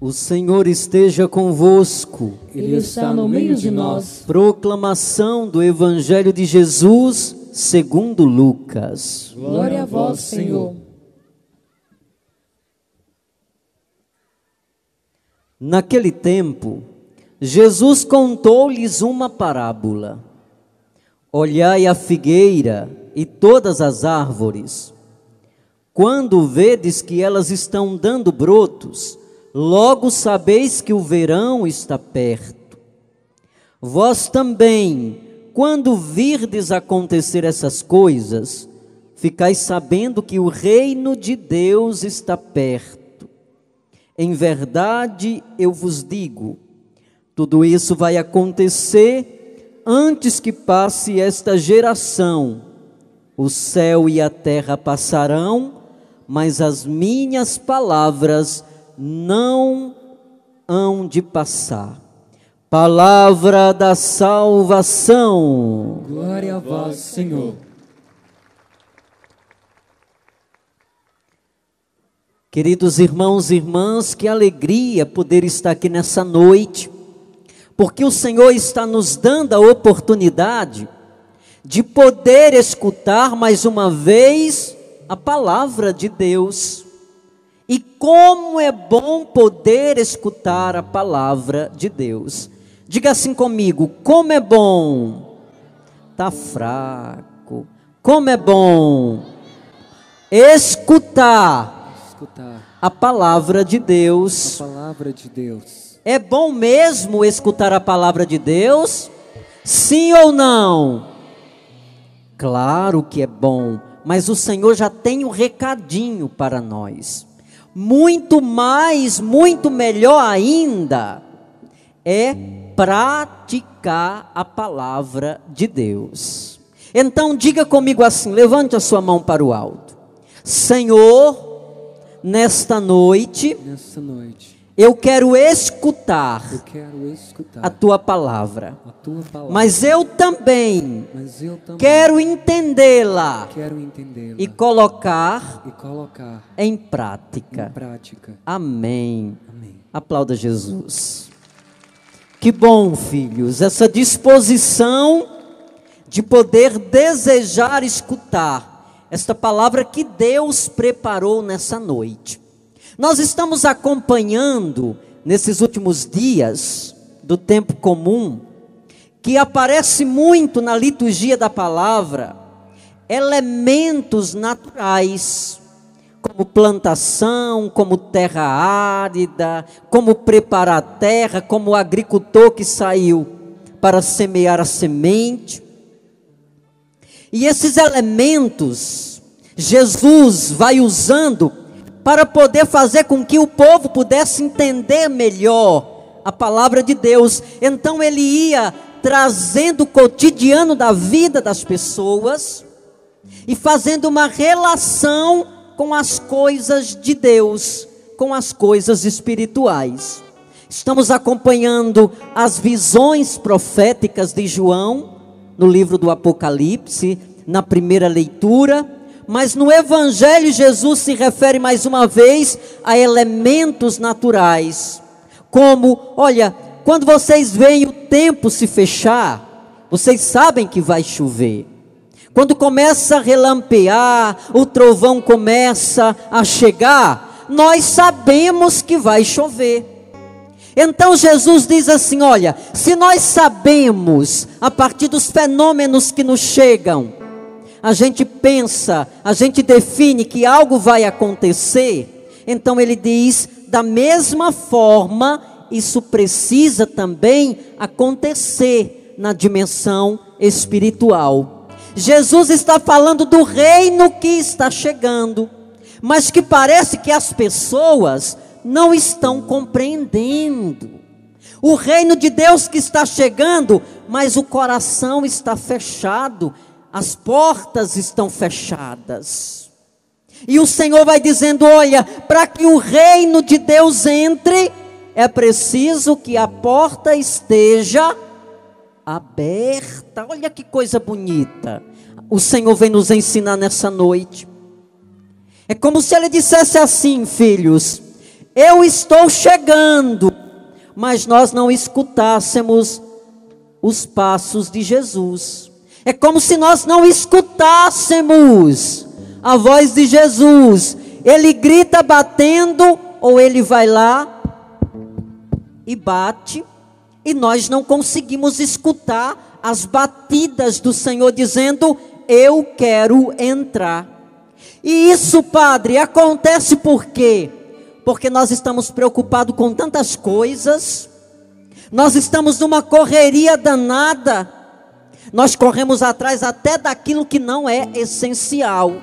O Senhor esteja convosco. Ele está no meio de nós. Proclamação do Evangelho de Jesus segundo Lucas. Glória a vós, Senhor. Naquele tempo, Jesus contou-lhes uma parábola. Olhai a figueira e todas as árvores. Quando vedes que elas estão dando brotos, logo sabeis que o verão está perto. Vós também, quando virdes acontecer essas coisas, ficais sabendo que o reino de Deus está perto. Em verdade, eu vos digo, tudo isso vai acontecer antes que passe esta geração. O céu e a terra passarão, mas as minhas palavras não hão de passar. Palavra da salvação. Glória a vós, Senhor. Queridos irmãos e irmãs, que alegria poder estar aqui nessa noite, porque o Senhor está nos dando a oportunidade de poder escutar mais uma vez a palavra de Deus. E como é bom poder escutar a palavra de Deus. Diga assim comigo: como é bom. Está fraco. Como é bom escutar a palavra de Deus. A palavra de Deus. É bom mesmo escutar a palavra de Deus? Sim ou não? Claro que é bom, mas o Senhor já tem um recadinho para nós. Muito mais, muito melhor ainda, é praticar a palavra de Deus. Então diga comigo assim, levante a sua mão para o alto. Senhor, nesta noite, eu quero escutar a tua palavra, mas eu também quero entendê-la e colocar em prática. Amém. Aplauda Jesus. Que bom, filhos, essa disposição de poder desejar escutar esta palavra que Deus preparou nessa noite. Nós estamos acompanhando, nesses últimos dias do tempo comum, que aparece muito na liturgia da palavra, elementos naturais, como plantação, como terra árida, como preparar a terra, como o agricultor que saiu para semear a semente. E esses elementos, Jesus vai usando para poder fazer com que o povo pudesse entender melhor a palavra de Deus. Então ele ia trazendo o cotidiano da vida das pessoas e fazendo uma relação com as coisas de Deus, com as coisas espirituais. Estamos acompanhando as visões proféticas de João, no livro do Apocalipse, na primeira leitura. Mas no Evangelho Jesus se refere mais uma vez a elementos naturais, como, olha, quando vocês veem o tempo se fechar, vocês sabem que vai chover. Quando começa a relampear, o trovão começa a chegar, nós sabemos que vai chover. Então Jesus diz assim, olha, se nós sabemos a partir dos fenômenos que nos chegam, a gente pensa, a gente define que algo vai acontecer, então ele diz, da mesma forma, isso precisa também acontecer na dimensão espiritual. Jesus está falando do reino que está chegando, mas que parece que as pessoas não estão compreendendo. O reino de Deus que está chegando, mas o coração está fechado, as portas estão fechadas. E o Senhor vai dizendo, olha, para que o reino de Deus entre, é preciso que a porta esteja aberta. Olha que coisa bonita o Senhor vem nos ensinar nessa noite. É como se Ele dissesse assim, filhos, eu estou chegando, mas nós não escutássemos os passos de Jesus. É como se nós não escutássemos a voz de Jesus. Ele grita batendo, ou ele vai lá e bate, e nós não conseguimos escutar as batidas do Senhor dizendo: eu quero entrar. E isso, Padre, acontece por quê? Porque nós estamos preocupados com tantas coisas, nós estamos numa correria danada, nós corremos atrás até daquilo que não é essencial,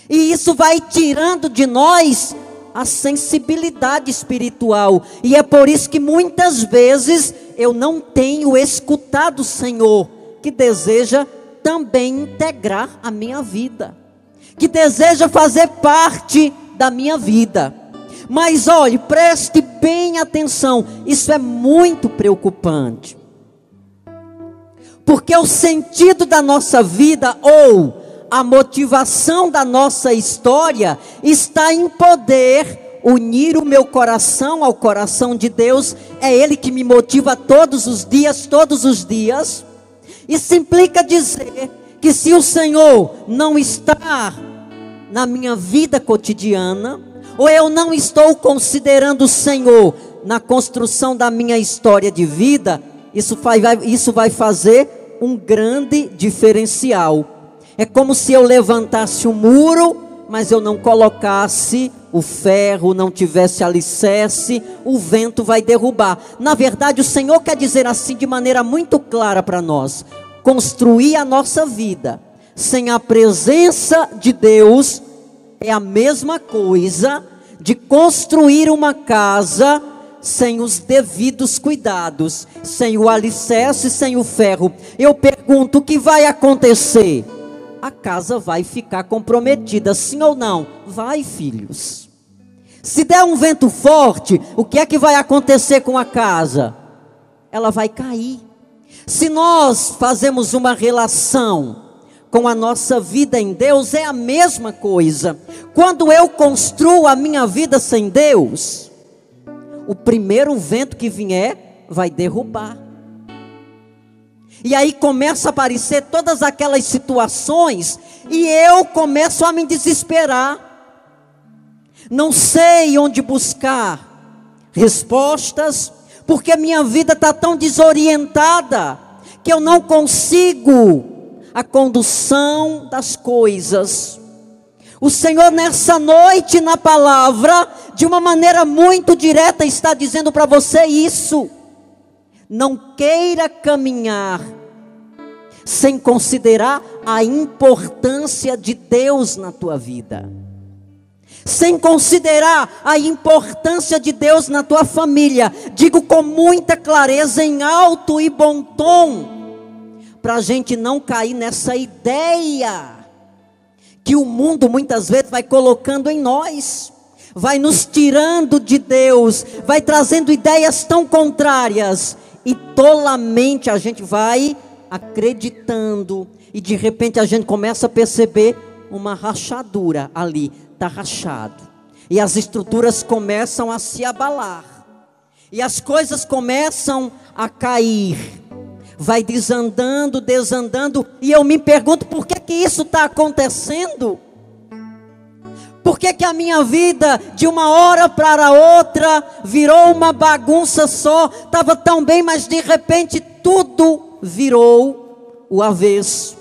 e isso vai tirando de nós a sensibilidade espiritual, e é por isso que muitas vezes eu não tenho escutado o Senhor, que deseja também integrar a minha vida, que deseja fazer parte da minha vida. Mas olhe, preste bem atenção, isso é muito preocupante, porque o sentido da nossa vida, ou a motivação da nossa história, está em poder unir o meu coração ao coração de Deus. É Ele que me motiva todos os dias. Isso implica dizer que se o Senhor não está na minha vida cotidiana, ou eu não estou considerando o Senhor na construção da minha história de vida, isso vai fazer um grande diferencial. É como se eu levantasse um muro, mas eu não colocasse o ferro, não tivesse alicerce, o vento vai derrubar. Na verdade, o Senhor quer dizer assim de maneira muito clara para nós: construir a nossa vida sem a presença de Deus é a mesma coisa de construir uma casa sem os devidos cuidados, sem o alicerce, sem o ferro. Eu pergunto, o que vai acontecer? A casa vai ficar comprometida, sim ou não? Vai, filhos. Se der um vento forte, o que é que vai acontecer com a casa? Ela vai cair. Se nós fazemos uma relação com a nossa vida em Deus, é a mesma coisa. Quando eu construo a minha vida sem Deus, o primeiro vento que vier vai derrubar. E aí começa a aparecer todas aquelas situações, e eu começo a me desesperar. Não sei onde buscar respostas, porque minha vida está tão desorientada, que eu não consigo a condução das coisas. O Senhor nessa noite na palavra, de uma maneira muito direta, está dizendo para você isso: não queira caminhar sem considerar a importância de Deus na tua vida, sem considerar a importância de Deus na tua família. Digo com muita clareza, em alto e bom tom, para a gente não cair nessa ideia que o mundo muitas vezes vai colocando em nós, vai nos tirando de Deus, vai trazendo ideias tão contrárias, e tolamente a gente vai acreditando, e de repente a gente começa a perceber uma rachadura ali, está rachado, e as estruturas começam a se abalar, e as coisas começam a cair, vai desandando, e eu me pergunto, por que isso está acontecendo? Por que a minha vida, de uma hora para outra, virou uma bagunça só? Estava tão bem, mas de repente tudo virou o avesso.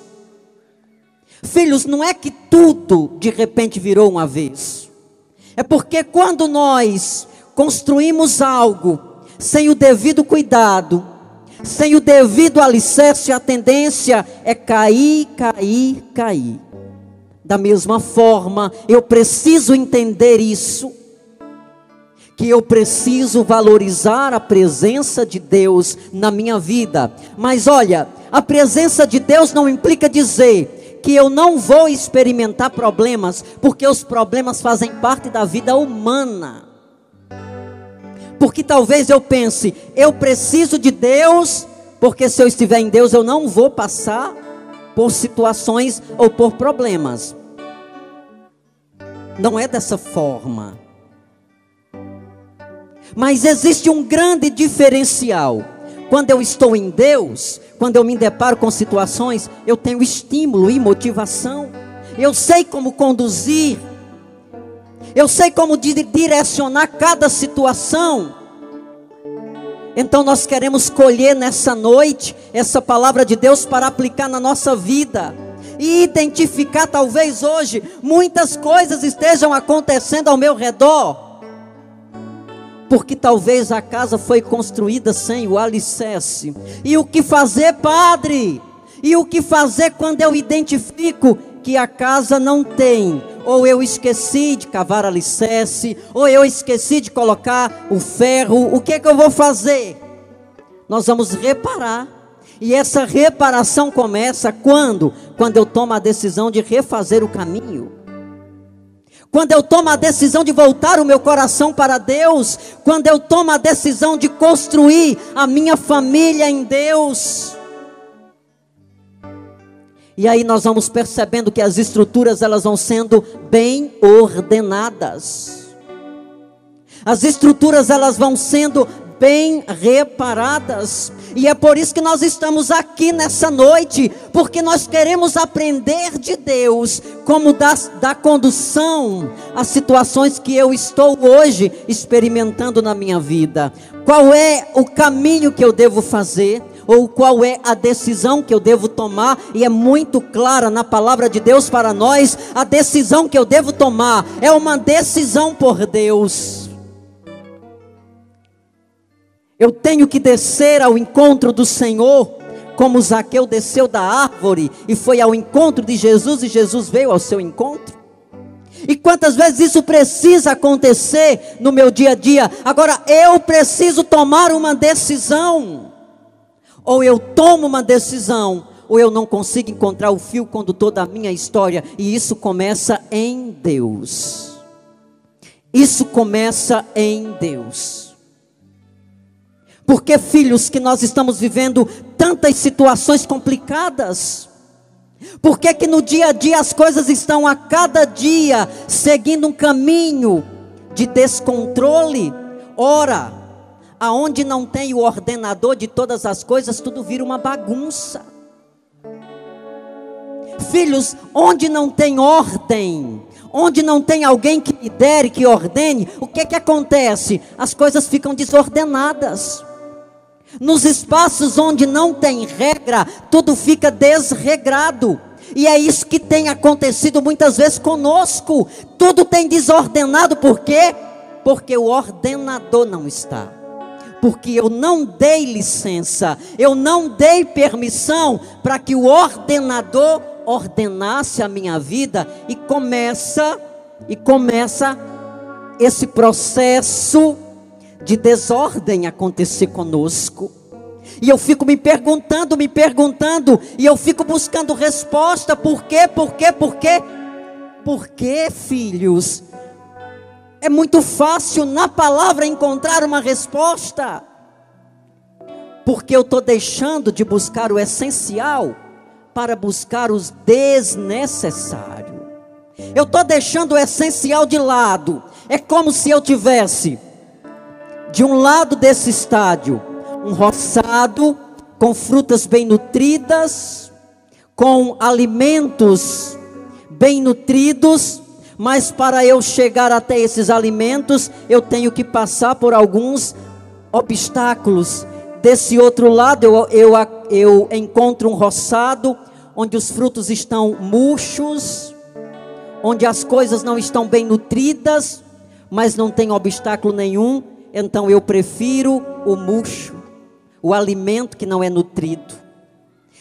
Filhos, não é que tudo de repente virou um avesso. É porque quando nós construímos algo sem o devido cuidado, sem o devido alicerce, a tendência é cair. Da mesma forma, eu preciso entender isso, que eu preciso valorizar a presença de Deus na minha vida. Mas olha, a presença de Deus não implica dizer que eu não vou experimentar problemas, porque os problemas fazem parte da vida humana. Porque talvez eu pense, eu preciso de Deus, porque se eu estiver em Deus eu não vou passar por situações ou por problemas. Não é dessa forma. Mas existe um grande diferencial. Quando eu estou em Deus, quando eu me deparo com situações, eu tenho estímulo e motivação. Eu sei como conduzir. Eu sei como direcionar cada situação. Então nós queremos colher nessa noite essa palavra de Deus para aplicar na nossa vida. E identificar, talvez hoje, muitas coisas estejam acontecendo ao meu redor. Porque talvez a casa foi construída sem o alicerce. E o que fazer, padre? E o que fazer quando eu identifico que a casa não tem? Ou eu esqueci de cavar alicerce, ou eu esqueci de colocar o ferro. O que é que eu vou fazer? Nós vamos reparar. E essa reparação começa quando? Quando eu tomo a decisão de refazer o caminho. Quando eu tomo a decisão de voltar o meu coração para Deus. Quando eu tomo a decisão de construir a minha família em Deus. E aí nós vamos percebendo que as estruturas elas vão sendo bem ordenadas. As estruturas elas vão sendo bem reparadas. E é por isso que nós estamos aqui nessa noite, porque nós queremos aprender de Deus como dar condução às situações que eu estou hoje experimentando na minha vida. Qual é o caminho que eu devo fazer? Ou qual é a decisão que eu devo tomar? E é muito clara na palavra de Deus para nós. A decisão que eu devo tomar é uma decisão por Deus. Eu tenho que descer ao encontro do Senhor, como Zaqueu desceu da árvore e foi ao encontro de Jesus, e Jesus veio ao seu encontro. E quantas vezes isso precisa acontecer no meu dia a dia? Agora eu preciso tomar uma decisão. Ou eu tomo uma decisão, ou eu não consigo encontrar o fio condutor da minha história. E isso começa em Deus. Isso começa em Deus. Porque, filhos, que nós estamos vivendo tantas situações complicadas? Por que que no dia a dia as coisas estão a cada dia seguindo um caminho de descontrole? Ora, aonde não tem o ordenador de todas as coisas, tudo vira uma bagunça. Filhos, onde não tem ordem, onde não tem alguém que lidere, que ordene, o que que acontece? As coisas ficam desordenadas. Nos espaços onde não tem regra, tudo fica desregrado. E é isso que tem acontecido muitas vezes conosco. Tudo tem desordenado, por quê? Porque o ordenador não está. Porque eu não dei licença, eu não dei permissão para que o ordenador ordenasse a minha vida. E começa esse processo de desordem acontecer conosco. E eu fico me perguntando, e eu fico buscando resposta. Por quê? Porque, filhos, é muito fácil na palavra encontrar uma resposta. Porque eu estou deixando de buscar o essencial para buscar os desnecessários. Eu estou deixando o essencial de lado. É como se eu tivesse de um lado desse estádio um roçado com frutas bem nutridas, com alimentos bem nutridos, mas para eu chegar até esses alimentos, eu tenho que passar por alguns obstáculos. Desse outro lado eu encontro um roçado, onde os frutos estão murchos, onde as coisas não estão bem nutridas, mas não tem obstáculo nenhum. Então eu prefiro o murcho, o alimento que não é nutrido.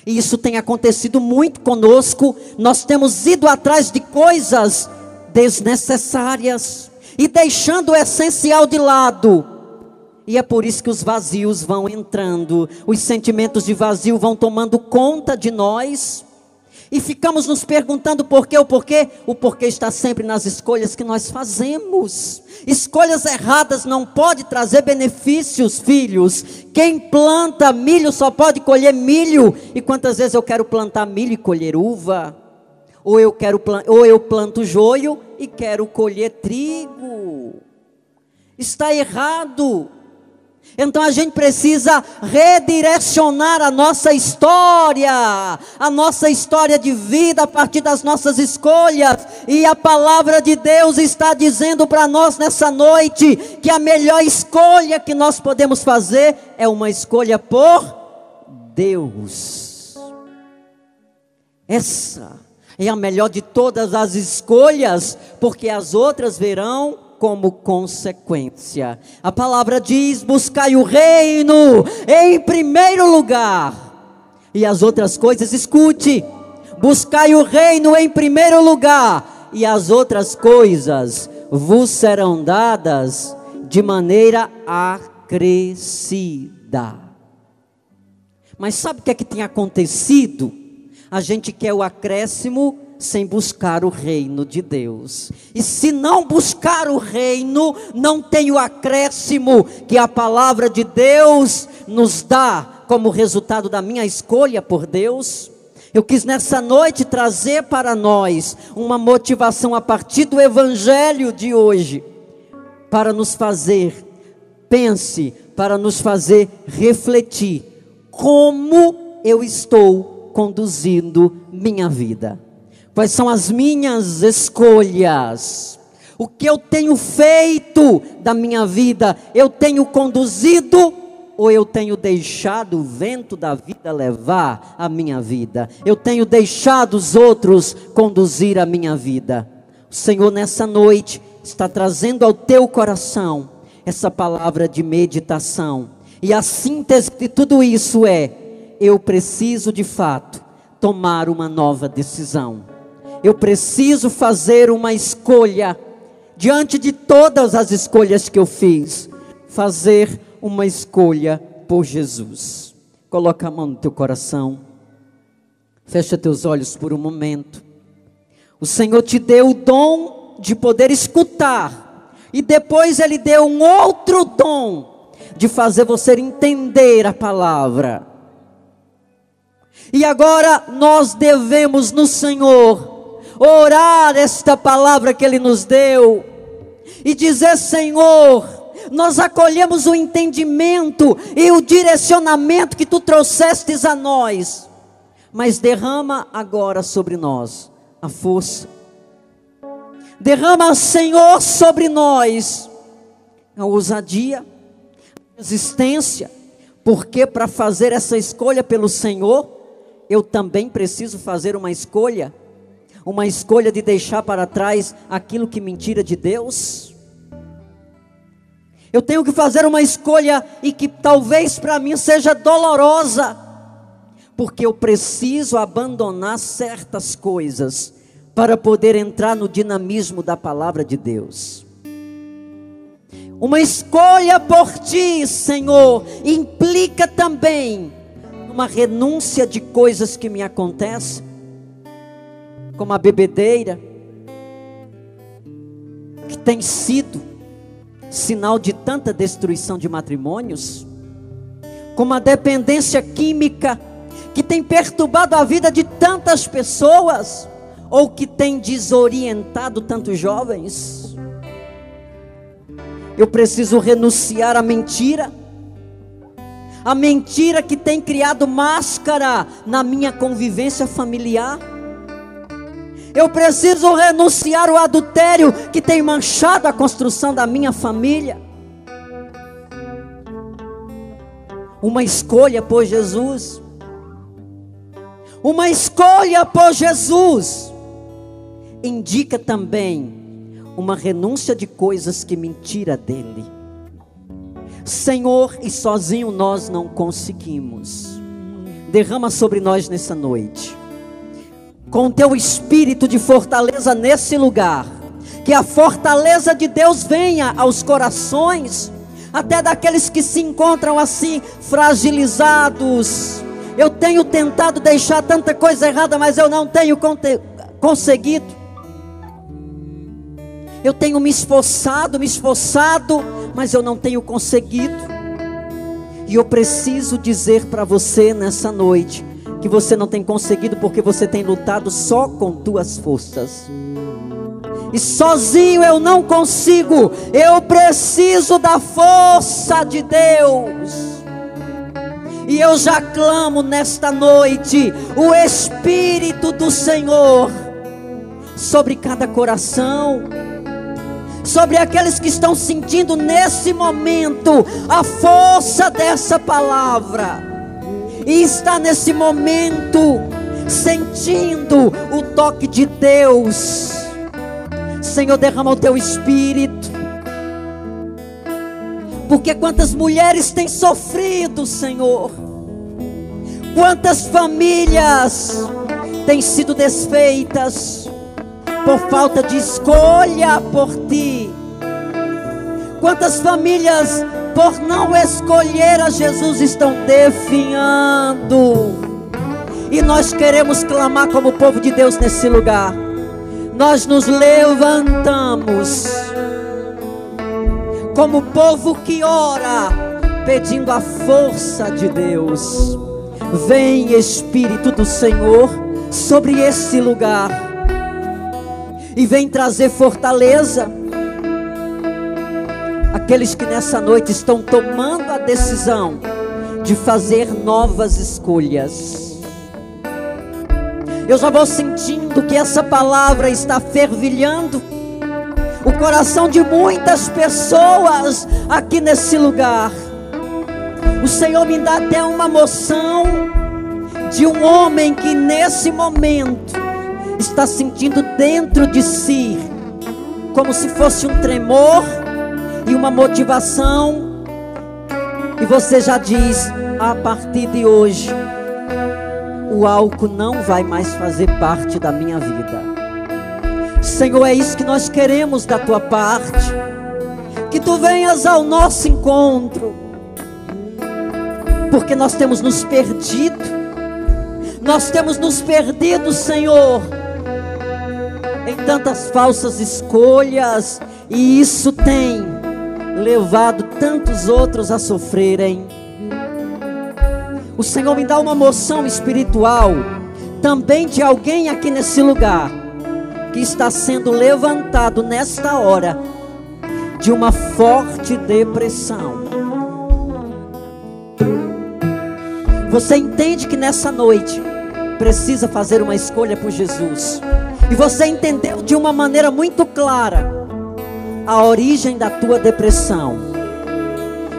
E isso tem acontecido muito conosco. Nós temos ido atrás de coisas desnecessárias e deixando o essencial de lado. E é por isso que os vazios vão entrando, os sentimentos de vazio vão tomando conta de nós. E ficamos nos perguntando por quê, o porquê. O porquê está sempre nas escolhas que nós fazemos. Escolhas erradas não podem trazer benefícios, filhos. Quem planta milho só pode colher milho. E quantas vezes eu quero plantar milho e colher uva? Ou eu planto joio e quero colher trigo. está errado. Então a gente precisa redirecionar a nossa história de vida a partir das nossas escolhas. E a palavra de Deus está dizendo para nós nessa noite que a melhor escolha que nós podemos fazer é uma escolha por Deus. Essa é a melhor de todas as escolhas, porque as outras virão como consequência. A palavra diz: buscai o reino em primeiro lugar, e as outras coisas, escute, buscai o reino em primeiro lugar, e as outras coisas vos serão dadas de maneira acrescida. Mas sabe o que é que tem acontecido? A gente quer o acréscimo sem buscar o reino de Deus. E se não buscar o reino, não tem o acréscimo que a palavra de Deus nos dá como resultado da minha escolha por Deus. Eu quis nessa noite trazer para nós uma motivação a partir do evangelho de hoje, para nos fazer, para nos fazer refletir como eu estou conduzindo minha vida. Quais são as minhas escolhas? O que eu tenho feito da minha vida? Eu tenho conduzido ou eu tenho deixado o vento da vida levar a minha vida? Eu tenho deixado os outros conduzir a minha vida? O Senhor nessa noite está trazendo ao teu coração essa palavra de meditação. E a síntese de tudo isso é: eu preciso de fato tomar uma nova decisão. Eu preciso fazer uma escolha, diante de todas as escolhas que eu fiz, fazer uma escolha por Jesus. Coloca a mão no teu coração, fecha teus olhos por um momento. O Senhor te deu o dom de poder escutar, e depois Ele deu um outro dom, de fazer você entender a palavra. E agora nós devemos no Senhor orar esta palavra que Ele nos deu e dizer: Senhor, nós acolhemos o entendimento e o direcionamento que Tu trouxestes a nós, mas derrama agora sobre nós a força, derrama, Senhor, sobre nós a ousadia, a resistência, porque para fazer essa escolha pelo Senhor, eu também preciso fazer uma escolha de deixar para trás aquilo que me tira de Deus. Eu tenho que fazer uma escolha e que talvez para mim seja dolorosa, porque eu preciso abandonar certas coisas para poder entrar no dinamismo da palavra de Deus. Uma escolha por Ti, Senhor, implica também uma renúncia de coisas que me acontecem, como a bebedeira, que tem sido sinal de tanta destruição de matrimônios, como a dependência química, que tem perturbado a vida de tantas pessoas, ou que tem desorientado tantos jovens. Eu preciso renunciar à mentira, a mentira que tem criado máscara na minha convivência familiar. Eu preciso renunciar ao adultério que tem manchado a construção da minha família. Uma escolha por Jesus. Uma escolha por Jesus indica também uma renúncia de coisas que me tira dele. Senhor, e sozinho nós não conseguimos. Derrama sobre nós nessa noite, com teu espírito de fortaleza nesse lugar, que a fortaleza de Deus venha aos corações, até daqueles que se encontram assim, fragilizados. Eu tenho tentado deixar tanta coisa errada, mas eu não tenho conseguido. Eu tenho me esforçado, mas eu não tenho conseguido. E eu preciso dizer para você nessa noite, que você não tem conseguido porque você tem lutado só com tuas forças. E sozinho eu não consigo, eu preciso da força de Deus. E eu já clamo nesta noite o Espírito do Senhor sobre cada coração, sobre aqueles que estão sentindo nesse momento a força dessa palavra, e está nesse momento sentindo o toque de Deus. Senhor, derrama o teu Espírito, porque quantas mulheres têm sofrido, Senhor, quantas famílias têm sido desfeitas por falta de escolha por Ti, quantas famílias por não escolher a Jesus estão definhando. E nós queremos clamar como povo de Deus nesse lugar. Nós nos levantamos como povo que ora, pedindo a força de Deus. Vem, Espírito do Senhor, sobre esse lugar, e vem trazer fortaleza àqueles que nessa noite estão tomando a decisão de fazer novas escolhas. Eu já vou sentindo que essa palavra está fervilhando o coração de muitas pessoas aqui nesse lugar. O Senhor me dá até uma moção de um homem que nesse momento está sentindo dentro de si como se fosse um tremor e uma motivação, e você já diz: a partir de hoje o álcool não vai mais fazer parte da minha vida. Senhor, é isso que nós queremos da tua parte, que tu venhas ao nosso encontro, porque nós temos nos perdido, Senhor, em tantas falsas escolhas, e isso tem levado tantos outros a sofrerem. O Senhor me dá uma moção espiritual também de alguém aqui nesse lugar que está sendo levantado nesta hora de uma forte depressão. Você entende que nessa noite precisa fazer uma escolha por Jesus, e você entendeu de uma maneira muito clara a origem da tua depressão.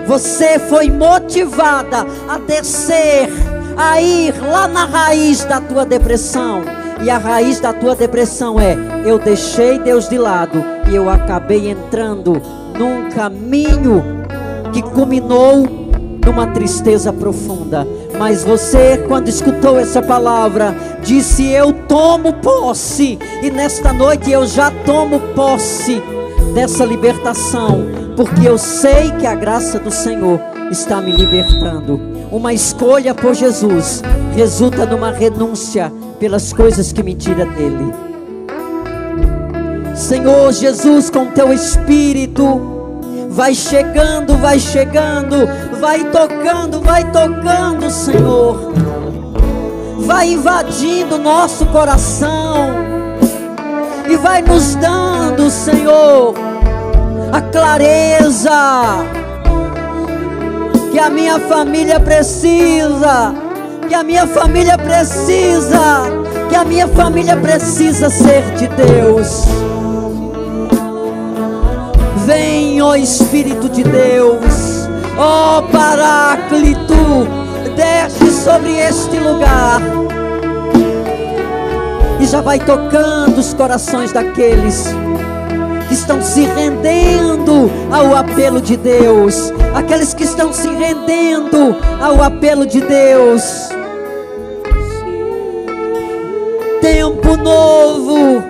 Você foi motivada a descer, a ir lá na raiz da tua depressão. E a raiz da tua depressão é: eu deixei Deus de lado e eu acabei entrando num caminho que culminou numa tristeza profunda. Mas você, quando escutou essa palavra, disse: eu tomo posse. E nesta noite eu já tomo posse dessa libertação, porque eu sei que a graça do Senhor está me libertando. Uma escolha por Jesus resulta numa renúncia pelas coisas que me tiram dele. Senhor Jesus, com teu Espírito, vai chegando, vai tocando, Senhor, vai invadindo nosso coração e vai nos dando, Senhor, a clareza que a minha família precisa, que a minha família precisa ser de Deus. Vem, ó Espírito de Deus, ó Paráclito, desce sobre este lugar e já vai tocando os corações daqueles que estão se rendendo ao apelo de Deus, aqueles que estão se rendendo ao apelo de Deus. Tempo novo,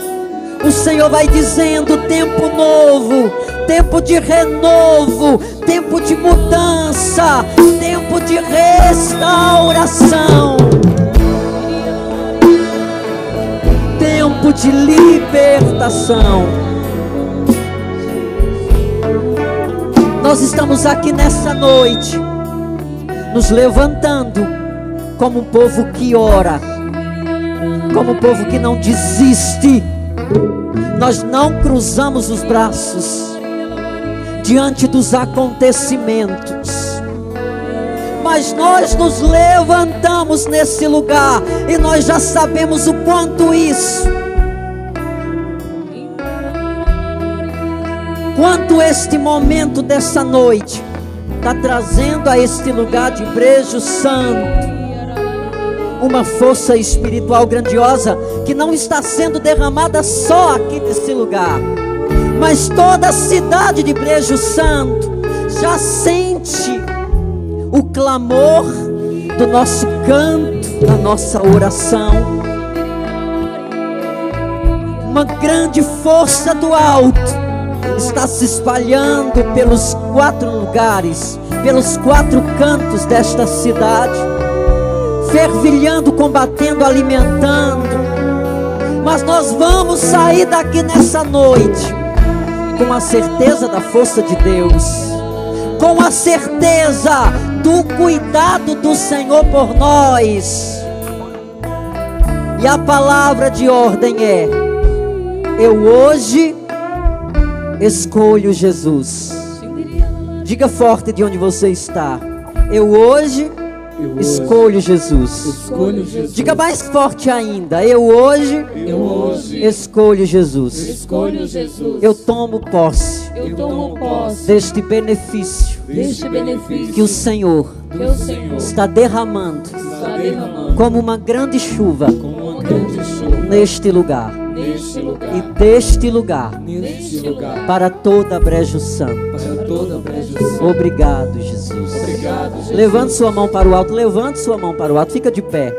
o Senhor vai dizendo: tempo novo, tempo de renovo, tempo de mudança, tempo de restauração, tempo de libertação. Nós estamos aqui nessa noite, nos levantando como um povo que ora, como um povo que não desiste, Nós não cruzamos os braços diante dos acontecimentos, mas nós nos levantamos nesse lugar e nós já sabemos o quanto este momento dessa noite está trazendo a este lugar de Brejo Santo uma força espiritual grandiosa que não está sendo derramada só aqui nesse lugar, mas toda a cidade de Brejo Santo já sente o clamor do nosso canto, da nossa oração. Uma grande força do alto está se espalhando pelos 4 lugares, pelos 4 cantos desta cidade, fervilhando, combatendo, alimentando. Mas nós vamos sair daqui nessa noite com a certeza da força de Deus, com a certeza do cuidado do Senhor por nós. E a palavra de ordem é: eu hoje escolho Jesus. Diga forte de onde você está: eu hoje escolho Jesus. Escolho Jesus. Diga mais forte ainda: eu hoje escolho Jesus. Escolho Jesus. Eu tomo posse Eu tomo posse deste benefício deste benefício que o Senhor que o Senhor está derramando está derramando como uma grande chuva como uma grande chuva neste lugar neste lugar e deste lugar neste lugar para toda Brejo Santo. para toda a Brejo Santo. Obrigado, Jesus. Obrigado, Jesus. Levante sua mão para o alto, levante sua mão para o alto, fica de pé.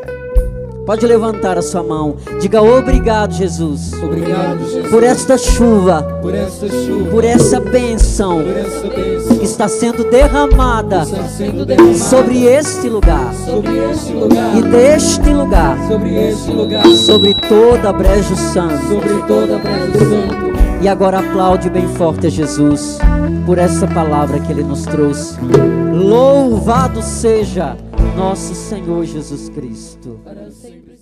Pode levantar a sua mão. Diga: obrigado, Jesus, Obrigado, Jesus, por esta chuva, por esta chuva, por essa bênção por essa bênção que está sendo derramada que está sendo derramada sobre este lugar sobre este lugar e deste lugar, sobre este lugar, sobre toda Brejo Santo. sobre toda a Brejo Santo. E agora aplaude bem forte a Jesus por essa palavra que Ele nos trouxe. Louvado seja nosso Senhor Jesus Cristo. Para sempre.